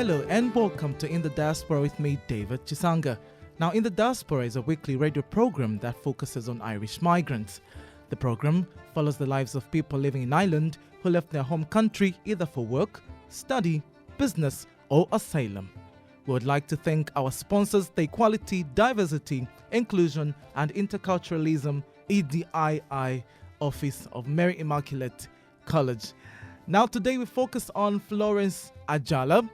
Hello and welcome to In the Diaspora with me, David Chisanga. Now, In the Diaspora is a weekly radio program that focuses on Irish migrants. The program follows the lives of people living in Ireland who left their home country either for work, study, business, or asylum. We would like to thank our sponsors, the Equality, Diversity, Inclusion and Interculturalism EDII Office of Mary Immaculate College. Now, today we focus on Florence Ajala,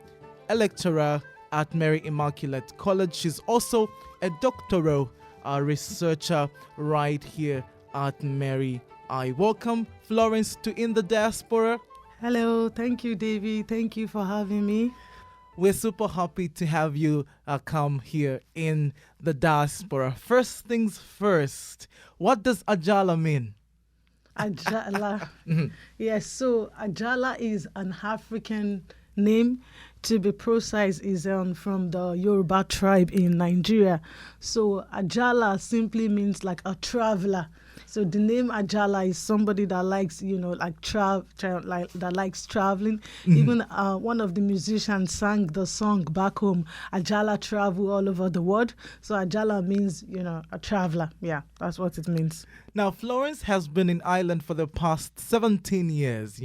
a lecturer at Mary Immaculate College. She's also a doctoral researcher right here at Mary I. Welcome, Florence, to In the Diaspora. Hello, thank you, Davy. Thank you for having me. We're super happy to have you come here in the diaspora. First things first, what does Ajala mean? Ajala. Yes, so Ajala is an African name. To be precise, is from the Yoruba tribe in Nigeria. So Ajala simply means like a traveler. So the name Ajala is somebody that likes, that likes traveling. Even one of the musicians sang the song back home, Ajala travel all over the world. So Ajala means, a traveler. Yeah, that's what it means. Now, Florence has been in Ireland for the past 17 years,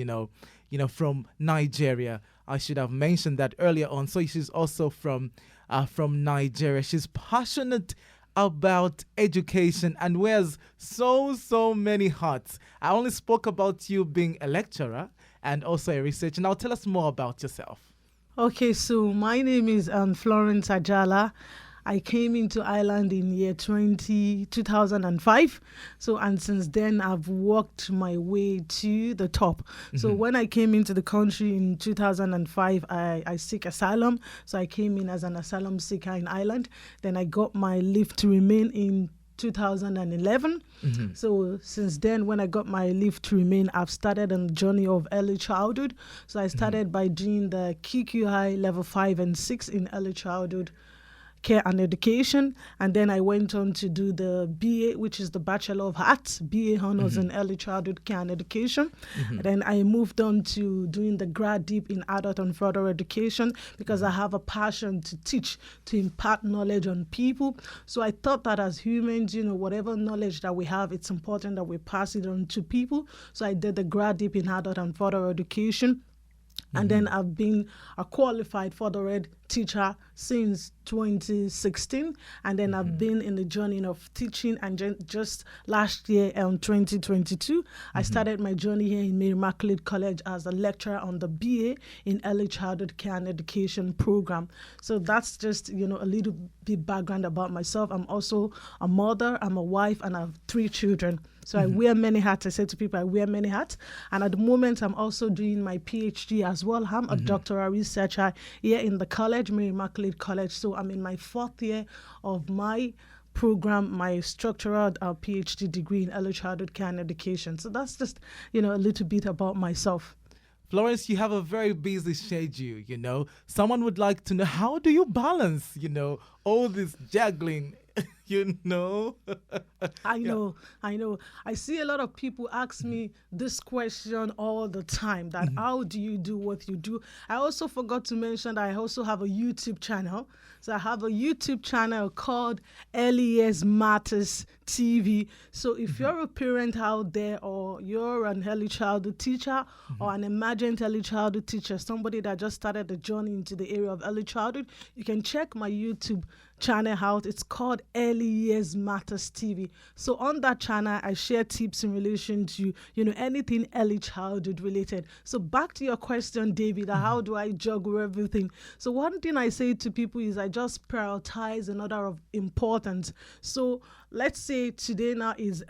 from Nigeria. I should have mentioned that earlier on. So she's also from Nigeria. She's passionate about education and wears so many hats. I only spoke about you being a lecturer and also a researcher. Now tell us more about yourself. Okay, so my name is Florence Ajala. I came into Ireland in year 2005. And since then, I've worked my way to the top. So when I came into the country in 2005, I seek asylum. So I came in as an asylum seeker in Ireland. Then I got my leave to remain in 2011. So since then, when I got my leave to remain, I've started on the journey of early childhood. So I started by doing the QQI level 5 and 6 in early childhood care and education, and then I went on to do the BA, which is the Bachelor of Arts, BA Honours in Early Childhood Care and Education. And then I moved on to doing the grad deep in adult and further education because I have a passion to teach, to impart knowledge on people. So I thought that as humans, whatever knowledge that we have, it's important that we pass it on to people. So I did the grad deep in adult and further education. And then I've been a qualified further ed teacher since 2016. And then I've been in the journey of teaching. And just last year, 2022, I started my journey here in Mary Immaculate College as a lecturer on the BA in Early Childhood Care and Education program. So that's just, a little bit background about myself. I'm also a mother, I'm a wife, and I have 3 children. So I wear many hats. I say to people, I wear many hats. And at the moment, I'm also doing my PhD as well. I'm a doctoral researcher here in the college, Mary Immaculate College. So I'm in my 4th year of my program, my structural PhD degree in early childhood care and education. So that's just, a little bit about myself. Florence, you have a very busy schedule, Someone would like to know, how do you balance, all this juggling? I know. I see a lot of people ask me this question all the time, that how do you do what you do? I also forgot to mention that I also have a YouTube channel. So I have a YouTube channel called Early Years Matters TV. So if you're a parent out there, or you're an early childhood teacher or an emergent early childhood teacher, somebody that just started the journey into the area of early childhood, you can check my YouTube channel out. It's called Early Years Matters TV. So on that channel, I share tips in relation to, anything early childhood related. So back to your question, David, how do I juggle everything? So one thing I say to people is I just prioritize in order of importance. So let's say today now is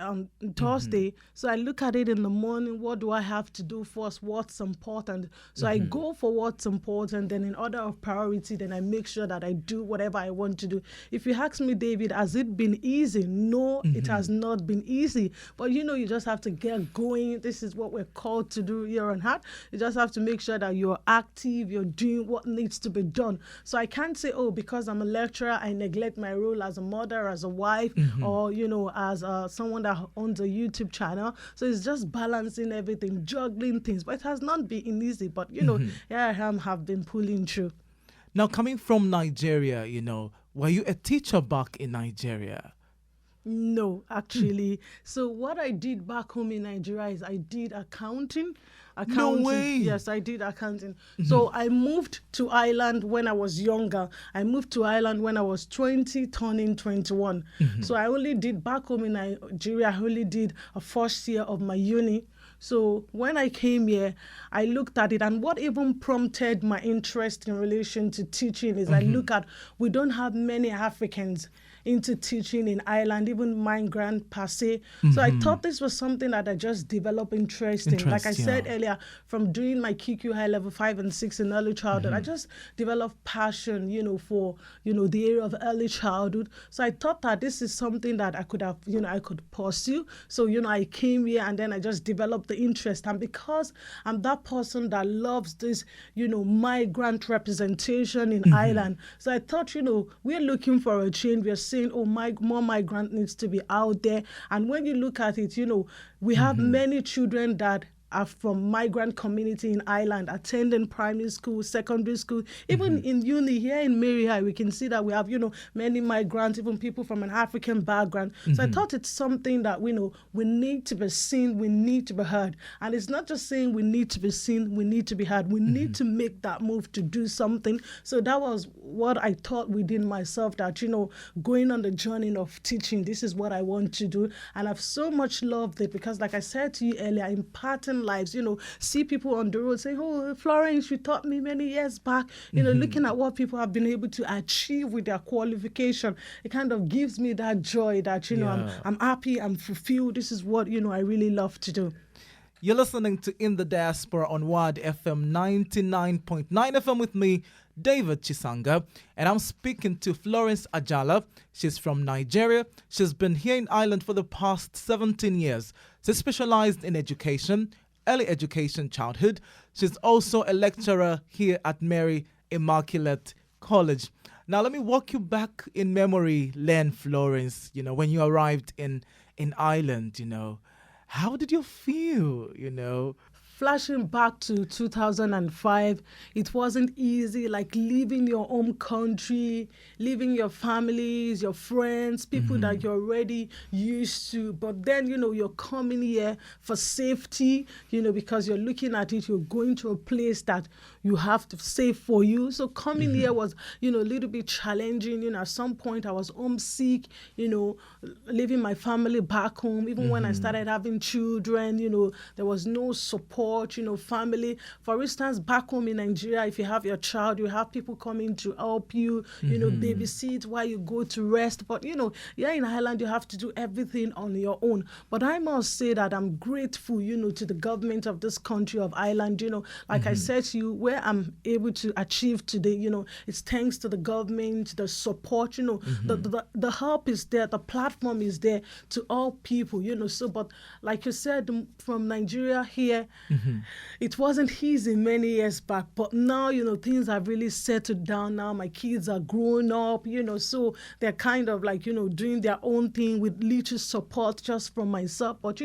Thursday. So I look at it in the morning. What do I have to do first? What's important? So I go for what's important. Then in order of priority, then I make sure that I do whatever I want to do. If you ask me, David, has it been easy? No, it has not been easy. But you just have to get going. This is what we're called to do here on Heart. You just have to make sure that you're active, you're doing what needs to be done. So I can't say, because I'm a lecturer, I neglect my role as a mother, as a wife, or, as someone that owns a YouTube channel. So it's just balancing everything, juggling things. But it has not been easy. But, here I am, have been pulling through. Now, coming from Nigeria, were you a teacher back in Nigeria? No, actually. So what I did back home in Nigeria is I did accounting. No way. Yes, I did accounting. So I moved to Ireland when I was younger. I moved to Ireland when I was 20, turning 21. So I only did back home in Nigeria, I only did a first year of my uni. So when I came here, I looked at it, and what even prompted my interest in relation to teaching is I look at, we don't have many Africans into teaching in Ireland, even migrant per se. So I thought this was something that I just developed interest in. Like I said earlier, from doing my QQ high level 5 and 6 in early childhood, I just developed passion, for, the area of early childhood. So I thought that this is something that I could have, I could pursue. So, I came here and then I just developed the interest. And because I'm that person that loves this, migrant representation in Ireland. So I thought, we're looking for a change. We're saying, more migrant needs to be out there. And when you look at it, we have many children that are from migrant community in Ireland, attending primary school, secondary school, even in uni here in Mary High, we can see that we have, many migrants, even people from an African background. So I thought it's something that we need to be seen, we need to be heard. And it's not just saying we need to be seen, we need to be heard. We need to make that move to do something. So that was what I thought within myself, that, going on the journey of teaching, this is what I want to do. And I've so much loved it because, like I said to you earlier, imparting lives, see people on the road say, oh, Florence, you taught me many years back, looking at what people have been able to achieve with their qualification. It kind of gives me that joy that, I'm happy, I'm fulfilled. This is what, I really love to do. You're listening to In the Diaspora on WAD FM 99.9 FM with me, David Chisanga, and I'm speaking to Florence Ajala. She's from Nigeria. She's been here in Ireland for the past 17 years. She's specialized in education, early education, childhood. She's also a lecturer here at Mary Immaculate College. Now, let me walk you back in memory lane, Florence. When you arrived in Ireland, how did you feel, Flashing back to 2005, it wasn't easy, like leaving your home country, leaving your families, your friends, people that you're already used to. But then, you're coming here for safety, because you're looking at it, you're going to a place that you have to save for you. So coming here was, a little bit challenging. At some point I was homesick, leaving my family back home. Even when I started having children, there was no support, family. For instance, back home in Nigeria, if you have your child, you have people coming to help you, babysit while you go to rest. But, here in Ireland, you have to do everything on your own. But I must say that I'm grateful, to the government of this country of Ireland. Like I said to you, where I'm able to achieve today, it's thanks to the government, the support, the help is there, the platform is there to all people, So, but like you said, from Nigeria here, it wasn't easy many years back, but now, things have really settled down now. My kids are grown up, so they're kind of like, doing their own thing with little support just from myself. But,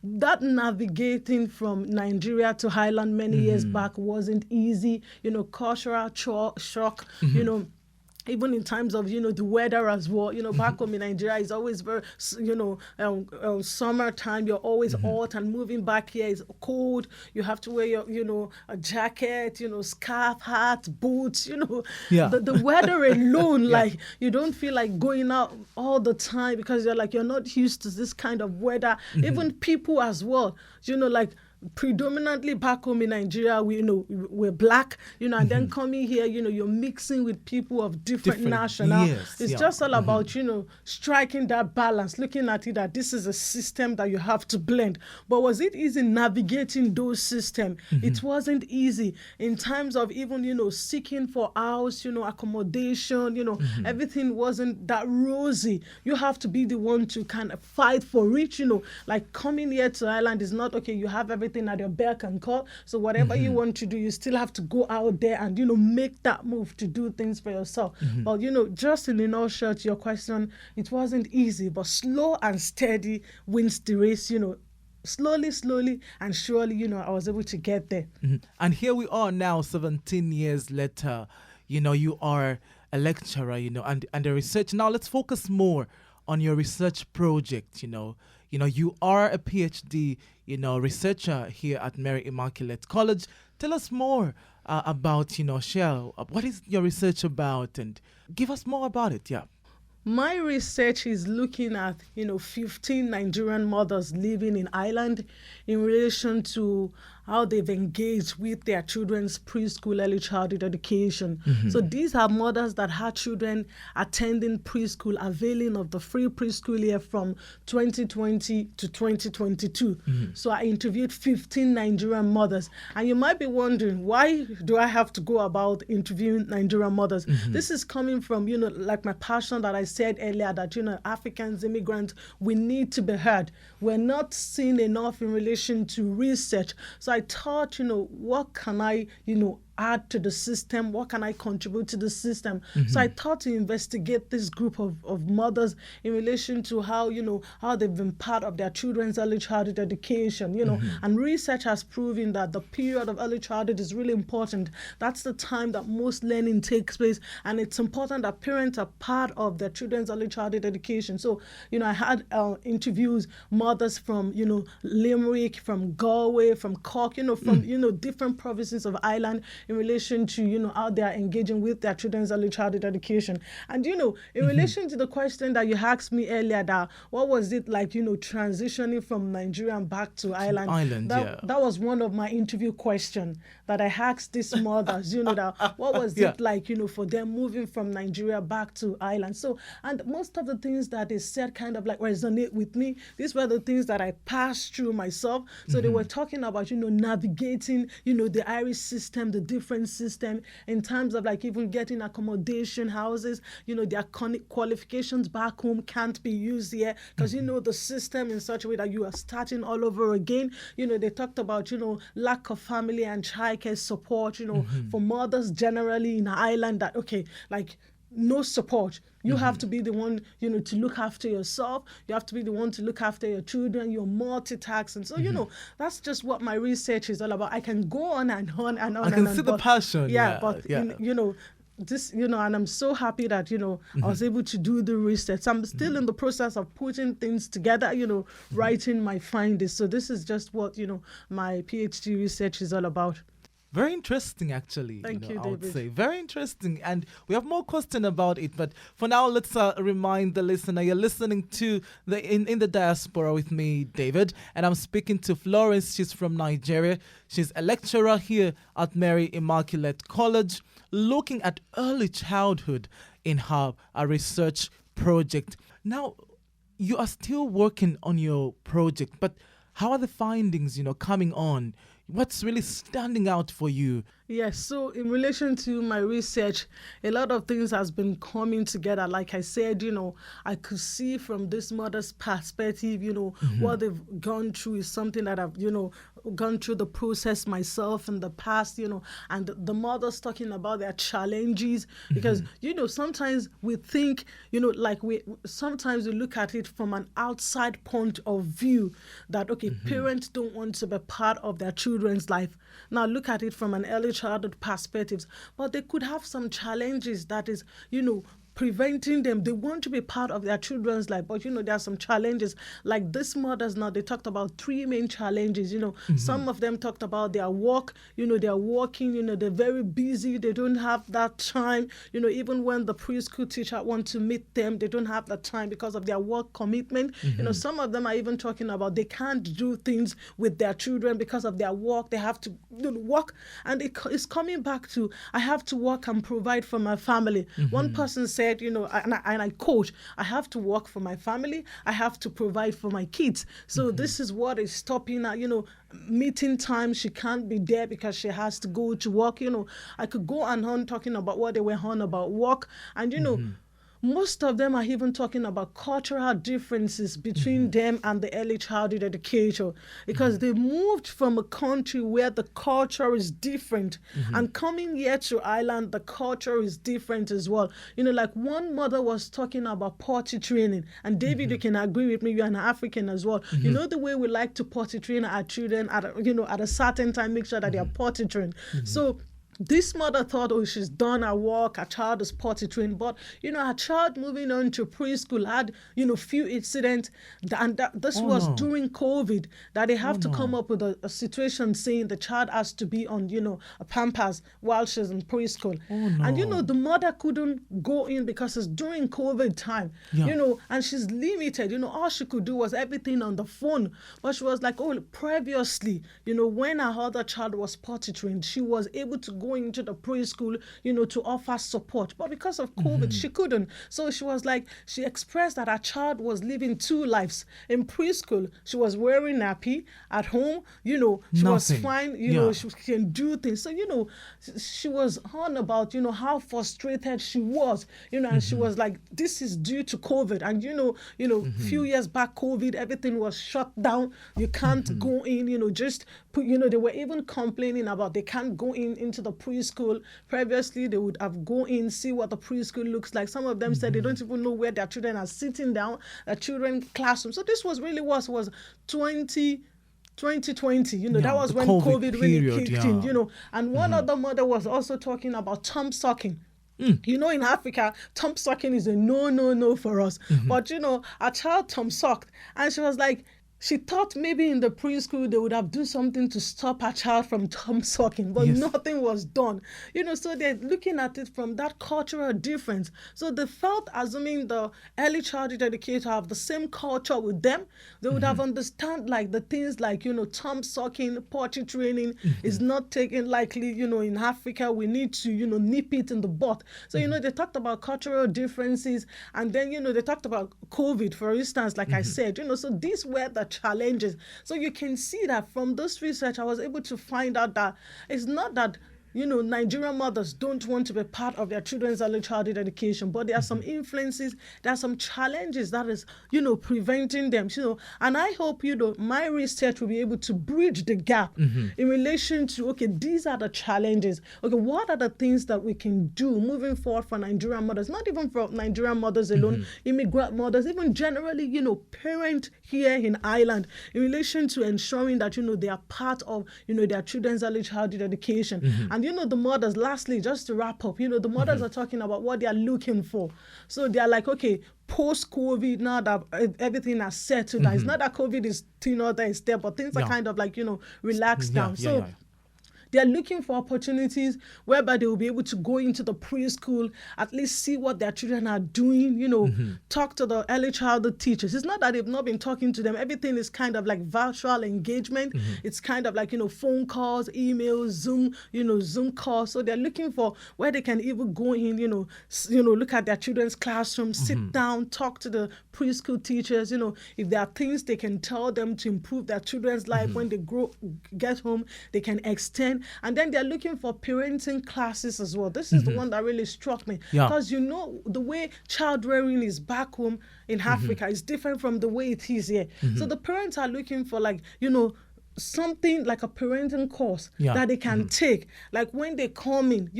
that navigating from Nigeria to Ireland many years back wasn't easy, cultural shock, even in times of, the weather as well, back home in Nigeria is always very, summertime, you're always hot, and moving back here is cold. You have to wear your, a jacket, scarf, hat, boots, the weather alone, like you don't feel like going out all the time because you're not used to this kind of weather. Even people as well, like, predominantly back home in Nigeria, we're black, and then coming here, you're mixing with people of different nationalities. It's just all about, striking that balance, looking at it that this is a system that you have to blend. But was it easy navigating those systems? It wasn't easy in times of even, seeking for house, accommodation, everything wasn't that rosy. You have to be the one to kind of fight for it, like coming here to Ireland is not, okay, you have everything at your beck and call. So whatever you want to do, you still have to go out there and, make that move to do things for yourself. But, just in a nutshell to your question, it wasn't easy, but slow and steady wins the race, slowly and surely, I was able to get there. And here we are now, 17 years later. you are a lecturer, and a researcher. Now let's focus more on your research project. You are a PhD, researcher here at Mary Immaculate College. Tell us more about, share what is your research about, and give us more about it. Yeah. My research is looking at, 15 Nigerian mothers living in Ireland in relation to how they've engaged with their children's preschool early childhood education. So these are mothers that had children attending preschool, availing of the free preschool year from 2020 to 2022. So I interviewed 15 Nigerian mothers. And you might be wondering, why do I have to go about interviewing Nigerian mothers? This is coming from, like my passion that I said earlier, that, Africans, immigrants, we need to be heard. We're not seen enough in relation to research. So I thought, what can I, add to the system? What can I contribute to the system? So I thought to investigate this group of mothers in relation to how, how they've been part of their children's early childhood education, and research has proven that the period of early childhood is really important. That's the time that most learning takes place, and it's important that parents are part of their children's early childhood education. So, I had interviews, mothers from, Limerick, from Galway, from Cork, from, different provinces of Ireland, in relation to, how they are engaging with their children's early childhood education. And, in relation to the question that you asked me earlier, that what was it like, transitioning from Nigeria back to Ireland? That was one of my interview questions that I asked these mothers, that what was it like, for them moving from Nigeria back to Ireland. So, and most of the things that they said kind of like resonate with me. These were the things that I passed through myself. So they were talking about, navigating, the Irish system, the different system in terms of like even getting accommodation houses, their qualifications back home can't be used here because, the system in such a way that you are starting all over again. They talked about, lack of family and childcare support, for mothers generally in Ireland, that, okay, like, no support. You have to be the one, to look after yourself. You have to be the one to look after your children. You're multitasking. So, that's just what my research is all about. I can go on and on and on. I can see the passion. This, and I'm so happy that, I was able to do the research. I'm still in the process of putting things together, writing my findings. So this is just what, my PhD research is all about. Very interesting, actually. Thank you, I David. would say. Very interesting. And we have more questions about it. But for now, let's remind the listener, you're listening to in the Diaspora with me, David. And I'm speaking to Florence. She's from Nigeria. She's a lecturer here at Mary Immaculate College, looking at early childhood in her research project. Now, you are still working on your project, but how are the findings, coming on? What's really standing out for you? Yes, so in relation to my research, a lot of things has been coming together. Like I said, I could see from this mother's perspective, what they've gone through is something that I've, gone through the process myself in the past, and the mothers talking about their challenges. Because, sometimes we think, sometimes we look at it from an outside point of view that, okay, parents don't want to be part of their children's life. Now look at it from an early childhood perspective, but they could have some challenges that is, preventing them. They want to be part of their children's life, but there are some challenges. Like this mothers now, they talked about three main challenges. Some of them talked about their work. They're working. They're very busy. They don't have that time. Even when the preschool teacher want to meet them, they don't have that time because of their work commitment. Some of them are even talking about they can't do things with their children because of their work. They have to work, and it's coming back to I have to work and provide for my family. One person said, and I quote, I have to work for my family, I have to provide for my kids. So this is what is stopping her, meeting time, she can't be there because she has to go to work. I could go on talking about what they were on about work, and most of them are even talking about cultural differences between them and the early childhood educator, because they moved from a country where the culture is different, and coming here to Ireland, the culture is different as well. Like one mother was talking about potty training, and David, you can agree with me, you're an African as well. The way we like to potty train our children at a certain time, make sure that they are potty trained. So This mother thought, oh, she's done her work, her child is potty trained. But, her child moving on to preschool had, few incidents. And this was during COVID, that they have to come up with a situation saying the child has to be on, a Pampers while she's in preschool. And, the mother couldn't go in because it's during COVID time, and she's limited. All she could do was everything on the phone. But she was like, oh, previously, when her other child was potty trained, she was able to go into the preschool, to offer support. But because of COVID, she couldn't. So she was like, she expressed that her child was living two lives. In preschool, she was wearing nappy. At home, she was fine, she can do things. So, she was on about, how frustrated she was, and she was like, this is due to COVID. And, few years back, COVID, everything was shut down. You can't go in, just put, they were even complaining about they can't go into the preschool. Previously, they would have go in, see what the preschool looks like. Some of them said they don't even know where their children are sitting down, their children classroom. So this was really was 2020, that was when COVID really kicked in, And one other mother was also talking about thumb sucking. In Africa, thumb sucking is a no for us. But, our child thumb sucked. And she was like, she thought maybe in the preschool they would have done something to stop her child from thumb sucking, but nothing was done. So they're looking at it from that cultural difference. So they felt, assuming the early childhood educator have the same culture with them, they would have understand like the things like, thumb sucking, potty training is not taken likely, in Africa, we need to, nip it in the butt. So, they talked about cultural differences, and then, they talked about COVID, for instance, like I said, so these were the challenges. So you can see that from this research, I was able to find out that it's not that Nigerian mothers don't want to be part of their children's early childhood education, but there are some influences, there are some challenges that is, preventing them. And I hope, my research will be able to bridge the gap in relation to, okay, these are the challenges. Okay, what are the things that we can do moving forward for Nigerian mothers, not even for Nigerian mothers alone, immigrant mothers, even generally, parents here in Ireland, in relation to ensuring that, they are part of, their children's early childhood education. And the mothers, lastly, just to wrap up, the mothers are talking about what they are looking for. So they are like, okay, post-COVID, now that everything has settled down. It's not that COVID is still there, but things are kind of like, relaxed down. They're looking for opportunities whereby they will be able to go into the preschool, at least see what their children are doing, talk to the early childhood teachers. It's not that they've not been talking to them. Everything is kind of like virtual engagement. It's kind of like, phone calls, emails, Zoom calls. So they're looking for where they can even go in, look at their children's classroom, sit down, talk to the preschool teachers, if there are things they can tell them to improve their children's life when they get home, they can extend. And then they're looking for parenting classes as well. This is the one that really struck me. Because, the way child rearing is back home in Africa is different from the way it is here. So the parents are looking for something like a parenting course that they can take. Like when they come in,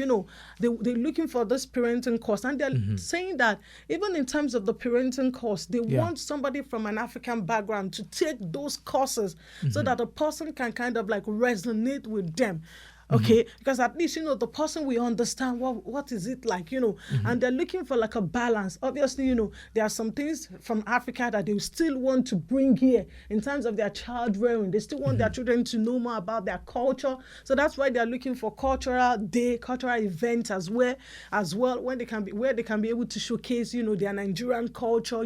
they're looking for this parenting course. And they're saying that even in terms of the parenting course, they want somebody from an African background to take those courses so that the person can kind of like resonate with them. Okay, because at least, the person will understand what is it like, and they're looking for like a balance. Obviously, there are some things from Africa that they still want to bring here in terms of their child rearing. They still want their children to know more about their culture. So that's why they're looking for cultural events as well, where they can be able to showcase, their Nigerian culture,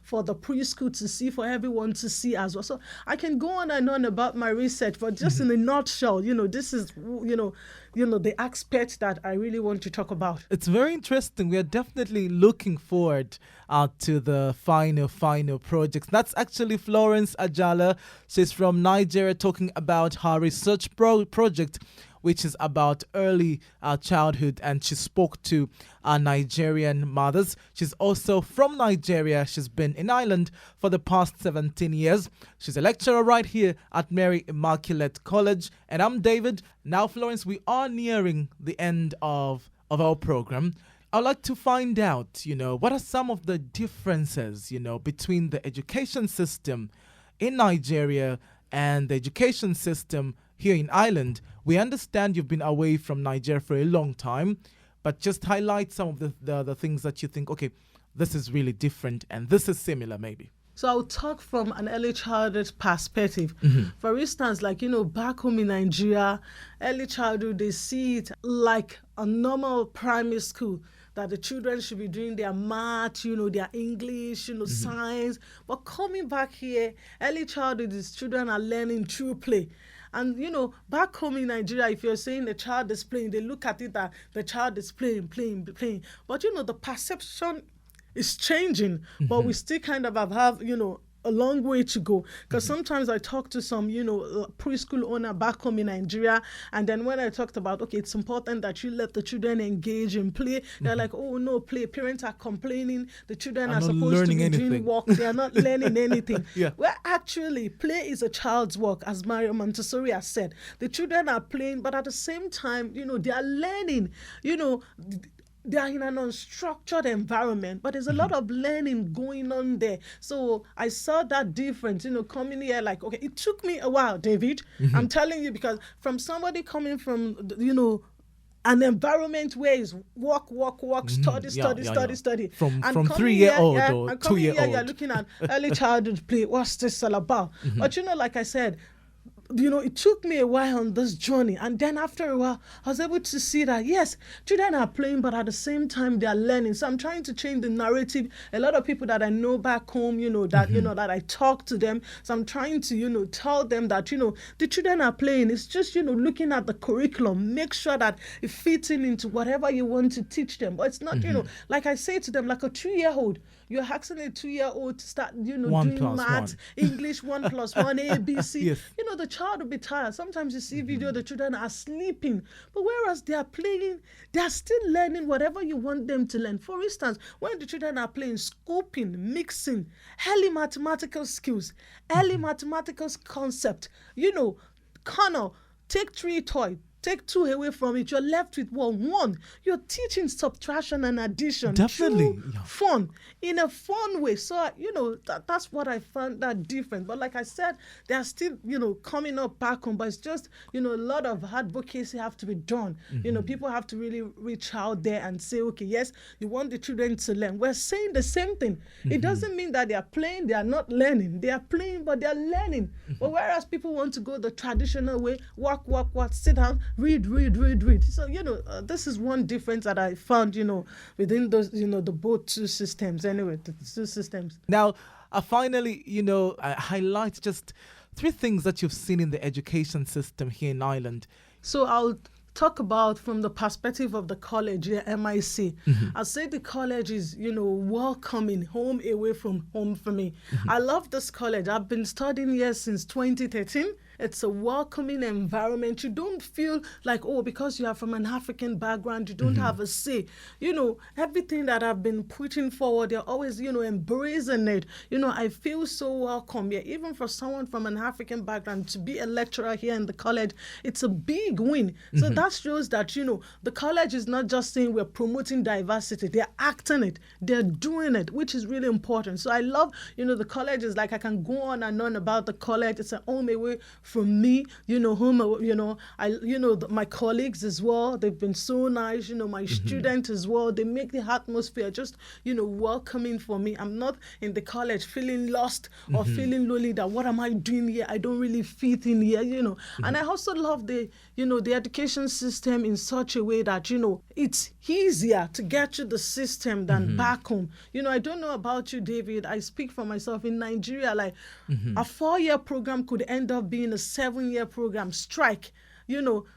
for the preschool to see, for everyone to see as well. So I can go on and on about my research, but just in a nutshell, this is the aspects that I really want to talk about. It's very interesting. We are definitely looking forward to the final projects. That's actually Florence Ajala. She's from Nigeria, talking about her research project, which is about early childhood, and she spoke to Nigerian mothers. She's also from Nigeria. She's been in Ireland for the past 17 years. She's a lecturer right here at Mary Immaculate College. And I'm David. Now, Florence, we are nearing the end of our program. I'd like to find out, what are some of the differences, between the education system in Nigeria and the education system here in Ireland. We understand you've been away from Nigeria for a long time, but just highlight some of the things that you think, okay, this is really different and this is similar maybe. So I'll talk from an early childhood perspective. For instance, like, back home in Nigeria, early childhood, they see it like a normal primary school, that the children should be doing their math, their English, science. But coming back here, early childhood, these children are learning through play. And, back home in Nigeria, if you're saying the child is playing, they look at it that the child is playing. But, the perception is changing, but we still kind of have a long way to go. Because sometimes I talk to some, preschool owner back home in Nigeria, and then when I talked about, okay, it's important that you let the children engage in play, they're like, oh, no, play. Parents are complaining. The children are supposed to be doing work. They are not learning anything. Well, actually, play is a child's work, as Mario Montessori has said. The children are playing, but at the same time, they are learning, they are in an unstructured environment, but there's a lot of learning going on there. So I saw that difference, coming here, like, okay, it took me a while, David. I'm telling you, because from somebody coming from, an environment where it's work, study. From 3-year-old or 2-year-old. You're looking at early childhood play. What's this all about? But, like I said, it took me a while on this journey. And then after a while, I was able to see that, yes, children are playing, but at the same time, they are learning. So I'm trying to change the narrative. A lot of people that I know back home, that I talk to them. So I'm trying to, tell them that, the children are playing. It's just, looking at the curriculum, make sure that it fits into whatever you want to teach them. But it's not, like I say to them, like a 2-year-old, you're asking a 2-year-old to start, doing math, English, 1 + 1, ABC. Yes. The child will be tired. Sometimes you see video, the children are sleeping. But whereas they are playing, they are still learning whatever you want them to learn. For instance, when the children are playing, scooping, mixing, early mathematical skills, early mathematical concept, Connor, take 3 toys. Take 2 away from it, you're left with one. You're teaching subtraction and addition. Definitely. Fun. In a fun way. So, that's what I found that different. But like I said, they are still, coming up back home. But it's just, a lot of advocacy have to be done. People have to really reach out there and say, okay, yes, you want the children to learn. We're saying the same thing. It doesn't mean that they are playing, they are not learning. They are playing, but they are learning. But whereas people want to go the traditional way, walk, sit down, read. So, this is one difference that I found, within those, the both two systems. Anyway, the 2 systems. Now, finally, I highlight just 3 things that you've seen in the education system here in Ireland. So I'll talk about from the perspective of the college, MIC. I'll say the college is, welcoming, home away from home for me. I love this college. I've been studying here since 2013. It's a welcoming environment. You don't feel like, because you are from an African background, you don't have a say. Everything that I've been putting forward, they're always, embracing it. I feel so welcome here. Even for someone from an African background to be a lecturer here in the college, it's a big win. So that shows that, the college is not just saying we're promoting diversity. They're acting it. They're doing it, which is really important. So I love, the college is like, I can go on and on about the college. It's a home away from me, my colleagues as well, they've been so nice, my students as well, they make the atmosphere just, welcoming for me. I'm not in the college feeling lost or feeling lonely that what am I doing here? I don't really fit in here, And I also love the education system in such a way that, it's easier to get to the system than back home. I don't know about you, David. I speak for myself. In Nigeria, like a 4-year program could end up being a 7-year program. Strike.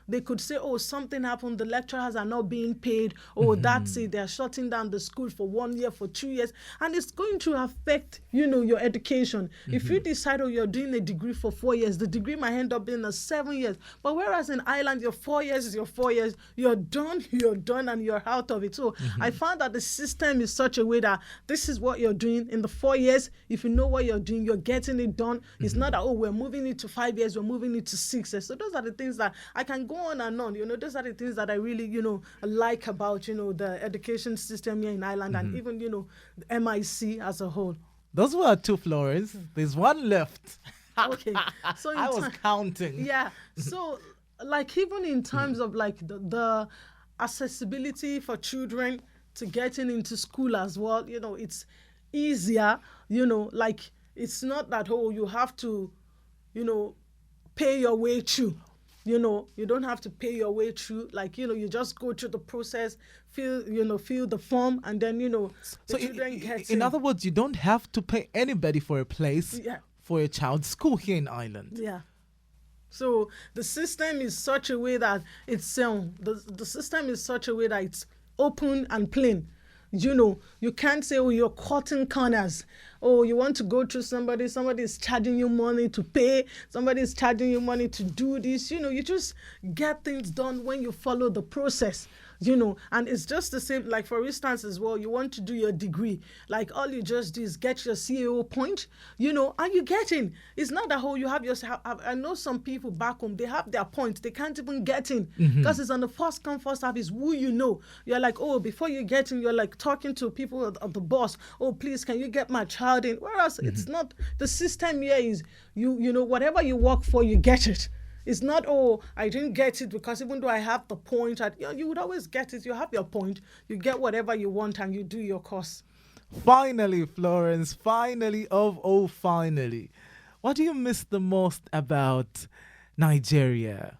They could say, something happened, the lecturers are not being paid, that's it, they're shutting down the school for 1 year, for 2 years, and it's going to affect, your education. If you decide, you're doing a degree for 4 years, the degree might end up being a 7 years, but whereas in Ireland, your 4 years is your 4 years, you're done, and you're out of it. So I found that the system is such a way that this is what you're doing in the 4 years. If you know what you're doing, you're getting it done. It's not that, we're moving it to 5 years, we're moving it to 6 years. So those are the things that I can go on and on. Those are the things that I really, like about, the education system here in Ireland and even, the MIC as a whole. Those were 2 Florence. There's one left. Okay. So I was counting. yeah. So like even in terms of like the accessibility for children to getting into school as well, it's easier, like it's not that you have to, you know, pay your way through. You don't have to pay your way through. Like, you just go through the process, fill the form, and then, So the children get in other words, you don't have to pay anybody for a place Yeah. for your child's school here in Ireland. Yeah. So the system is such a way that the system is such a way that it's open and plain. You can't say, you're cutting corners. You want to go through somebody is charging you money to pay, somebody is charging you money to do this. You just get things done when you follow the process. And it's just the same, like for instance as well, you want to do your degree, like all you just do is get your CAO point, and you get in. It's not that you have your, I know some people back home, they have their points, they can't even get in because it's on the first come, first serve, is who you're like, before you get in, you're like talking to people of the boss, please, can you get my child in? Whereas it's not, the system here is, whatever you work for, you get it. It's not, I didn't get it because even though I have the point, you would always get it. You have your point, you get whatever you want, and you do your course. Finally, Florence, finally, finally. What do you miss the most about Nigeria?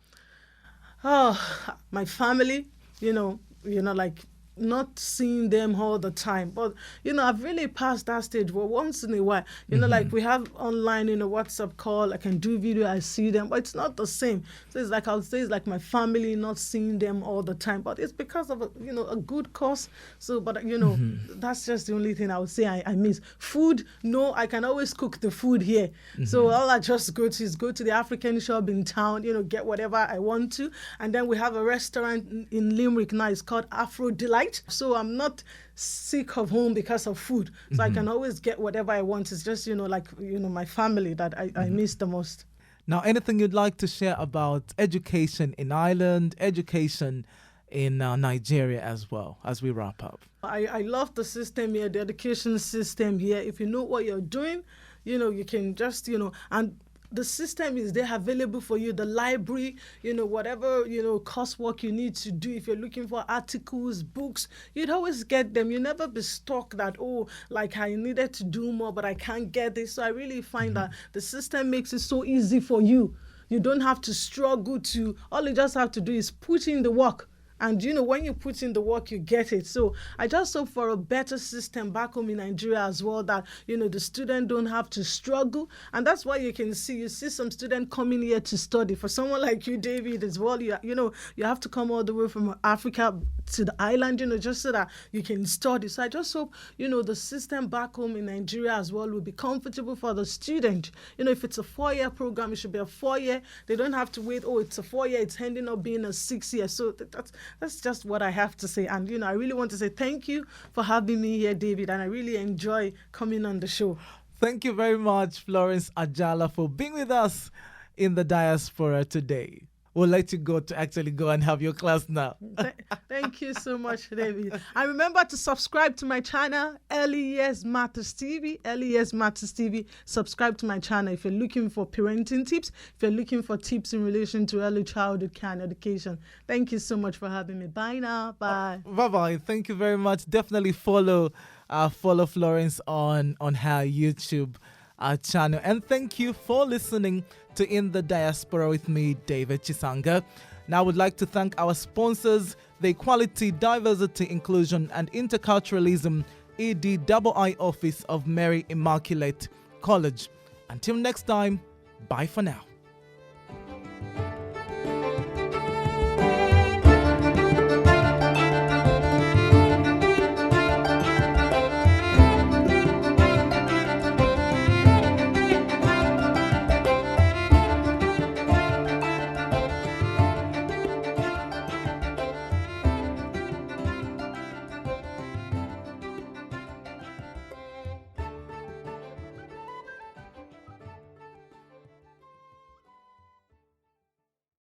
My family, like not seeing them all the time. But, I've really passed that stage where once in a while, like we have online, WhatsApp call, I can do video, I see them, but it's not the same. So it's like, I would say it's like my family not seeing them all the time, but it's because of, a good cause. So, but, that's just the only thing I would say I miss. Food, no, I can always cook the food here. So all I just go to is go to the African shop in town, get whatever I want to. And then we have a restaurant in Limerick now, it's called Afro Delight. So I'm not sick of home because of food. So I can always get whatever I want. It's just, my family that I miss the most. Now, anything you'd like to share about education in Ireland, education in Nigeria as well, as we wrap up? I love the system here, the education system here. If you know what you're doing, you can just, and the system is there available for you. The library, whatever, coursework you need to do. If you're looking for articles, books, you'd always get them. You never be stuck that, like I needed to do more, but I can't get this. So I really find that the system makes it so easy for you. You don't have to struggle all you just have to do is put in the work. And, when you put in the work, you get it. So I just hope for a better system back home in Nigeria as well, that, the student don't have to struggle. And that's why you see some student coming here to study. For someone like you, David, as well, you have to come all the way from Africa to the island, just so that you can study. So I just hope, the system back home in Nigeria as well will be comfortable for the student. If it's a 4-year program, it should be a 4-year. They don't have to wait, it's a 4-year, it's ending up being a 6-year. So that's just what I have to say. And, I really want to say thank you for having me here, David. And I really enjoy coming on the show. Thank you very much, Florence Ajala, for being with us in the diaspora today. We'll let you go to actually go and have your class now. Thank you so much, David. And remember to subscribe to my channel, LES Matters TV. LES Matters TV. Subscribe to my channel if you're looking for parenting tips, if you're looking for tips in relation to early childhood care and education. Thank you so much for having me. Bye now. Bye. Bye-bye. Thank you very much. Definitely follow Florence on her YouTube channel. And thank you for listening to In the Diaspora with me, David Chisanga. Now I would like to thank our sponsors, the Equality, Diversity, Inclusion and Interculturalism EDII Office of Mary Immaculate College. Until next time, bye for now.